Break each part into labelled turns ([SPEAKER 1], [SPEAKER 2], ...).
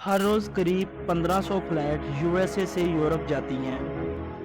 [SPEAKER 1] ہر روز قریب 1500 flight USA سے Europe جاتی ہیں۔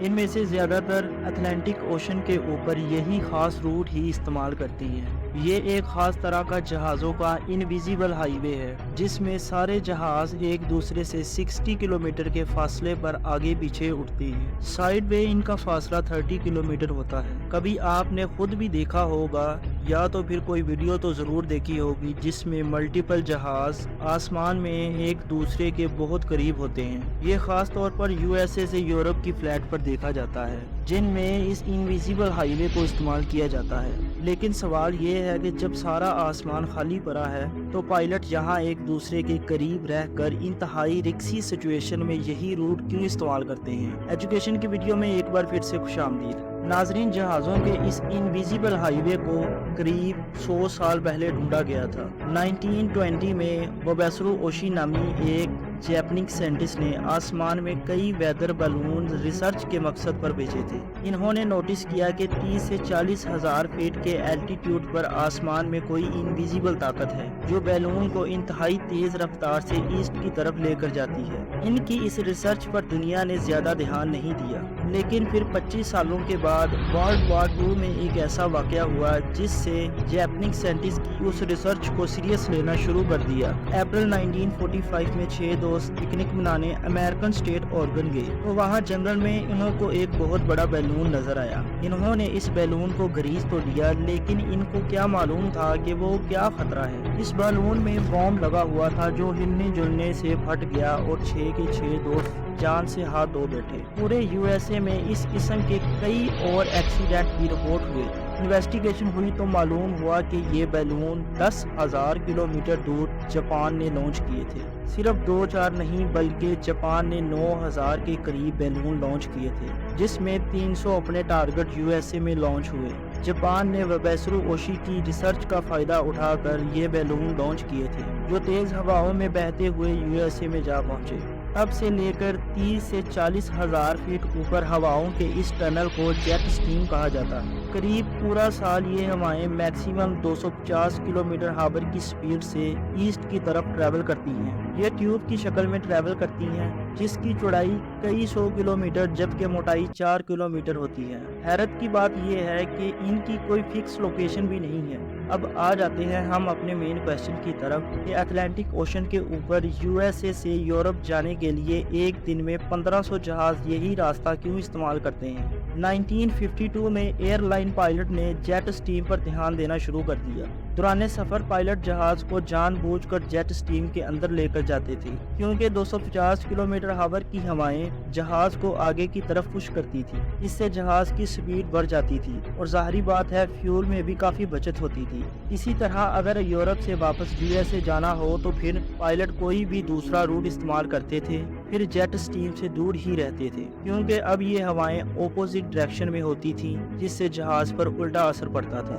[SPEAKER 1] ان میں سے زیادہ تر اٹلانٹک اوشن کے اوپر یہی خاص روٹ ہی استعمال کرتی ہیں۔ یہ ایک خاص طرح کا جہازوں کا انویزیبل ہائی وے ہے جس میں سارے جہاز ایک دوسرے سے 60 کلومیٹر کے فاصلے پر آگے پیچھے اٹھتے ہیں۔ سائیڈ وے ان کا فاصلہ 30 کلومیٹر ہوتا ہے۔ کبھی آپ نے خود بھی دیکھا ہوگا یا تو پھر کوئی ویڈیو تو ضرور دیکھی ہوگی جس میں ملٹیپل جہاز آسمان میں ایک دوسرے کے بہت قریب ہوتے ہیں۔ یہ خاص طور پر USA سے یورپ کی فلائٹ پر دیکھا جاتا ہے جن میں اس انویزیبل ہائی وے کو استعمال کیا جاتا ہے۔ لیکن سوال یہ ہے کہ جب سارا آسمان خالی پڑا ہے تو پائلٹ یہاں ایک دوسرے کے قریب رہ کر انتہائی رسکی سچویشن میں یہی روٹ کیوں استعمال کرتے ہیں؟ ایجوکیشن کی ویڈیو میں ایک بار پھر سے خوش آمدید۔ ناظرین، جہازوں کے اس انویزیبل ہائی وے کو قریب 100 سال پہلے ڈھونڈا گیا تھا۔ 1920 میں وبیسرو اوشی نامی ایک جاپنی سائنٹسٹ نے آسمان میں کئی ویدر بیلون ریسرچ کے مقصد پر بھیجے تھے۔ انہوں نے نوٹس کیا کہ 30 سے 40 ہزار فیٹ کے الٹیٹیوڈ پر آسمان میں کوئی انویزیبل طاقت ہے جو بیلون کو انتہائی تیز رفتار سے ایسٹ کی طرف لے کر جاتی ہے۔ ان کی اس ریسرچ پر دنیا نے زیادہ دھیان نہیں دیا، لیکن پھر 25 سالوں کے بعد ورلڈ وار 2 میں ایک ایسا واقعہ ہوا جس سے جاپنی سائنٹسٹ کی اس ریسرچ کو سیریس لینا شروع کر دیا۔ اپریل 1945 میں 6 دوست پکنک منانے امریکن اسٹیٹ اورگن گئے تو وہاں جنگل میں انہوں کو ایک بہت بڑا بیلون نظر آیا۔ انہوں نے اس بیلون کو گریز تو لیا، لیکن ان کو کیا معلوم تھا کہ وہ کیا خطرہ ہے۔ اس بیلون میں بم لگا ہوا تھا جو ہلنے جلنے سے پھٹ گیا اور 6 کے 6 دوست جان سے ہاتھ دھو بیٹھے۔ پورے USA میں اس قسم کے کئی اور ایکسیڈنٹ بھی رپورٹ ہوئے تھے۔ انویسٹیگیشن ہوئی تو معلوم ہوا کہ یہ بیلون 10,000 کلومیٹر دور جاپان نے لانچ کیے تھے۔ صرف 2-4 نہیں بلکہ جاپان نے 9,000 کے قریب بیلون لانچ کیے تھے جس میں 300 اپنے ٹارگٹ USA میں لانچ ہوئے۔ جاپان نے وبیسرو اوشی کی ریسرچ کا فائدہ اٹھا کر یہ بیلون لانچ کیے تھے جو تیز ہواؤں میں بہتے ہوئے USA میں جا پہنچے۔ تب سے لے کر 30 سے 40 ہزار فیٹ اوپر ہواؤں کے اس ٹنل کو جیٹ اسٹریم کہا جاتا ہے۔ قریب پورا سال یہ ہوائیں میکسیمم 250 کلومیٹر ہاور کی سپیڈ سے ایسٹ کی طرف ٹریول کرتی ہیں۔ یہ ٹیوب کی شکل میں ٹریول کرتی ہیں جس کی چوڑائی کئی 100 کلومیٹر جبکہ موٹائی 4 کلومیٹر ہوتی ہے۔ حیرت کی بات یہ ہے کہ ان کی کوئی فکس لوکیشن بھی نہیں ہے۔ اب آ جاتے ہیں ہم اپنے مین کویسچن کی طرف کہ اٹلانٹک اوشن کے اوپر USA سے یورپ جانے کے لیے ایک دن میں 1500 جہاز یہی راستہ کیوں استعمال کرتے ہیں؟ 1952 میں ایئر لائن پائلٹ نے جیٹ اسٹریم پر دھیان دینا شروع کر دیا۔ دوران سفر پائلٹ جہاز کو جان بوجھ کر جیٹ اسٹریم کے اندر لے کر جاتے تھے کیونکہ 250 کلومیٹر ہاور کی ہوائیں جہاز کو آگے کی طرف پش کرتی تھی۔ اس سے جہاز کی سپیڈ بڑھ جاتی تھی اور ظاہری بات ہے فیول میں بھی کافی بچت ہوتی تھی۔ اسی طرح اگر یورپ سے واپس USA جانا ہو تو پھر پائلٹ کوئی بھی دوسرا روٹ استعمال کرتے تھے، پھر جیٹ اسٹریم سے دور ہی رہتے تھے کیونکہ اب یہ ہوائیں اپوزٹ ڈائریکشن میں ہوتی تھیں جس سے جہاز پر الٹا اثر پڑتا تھا۔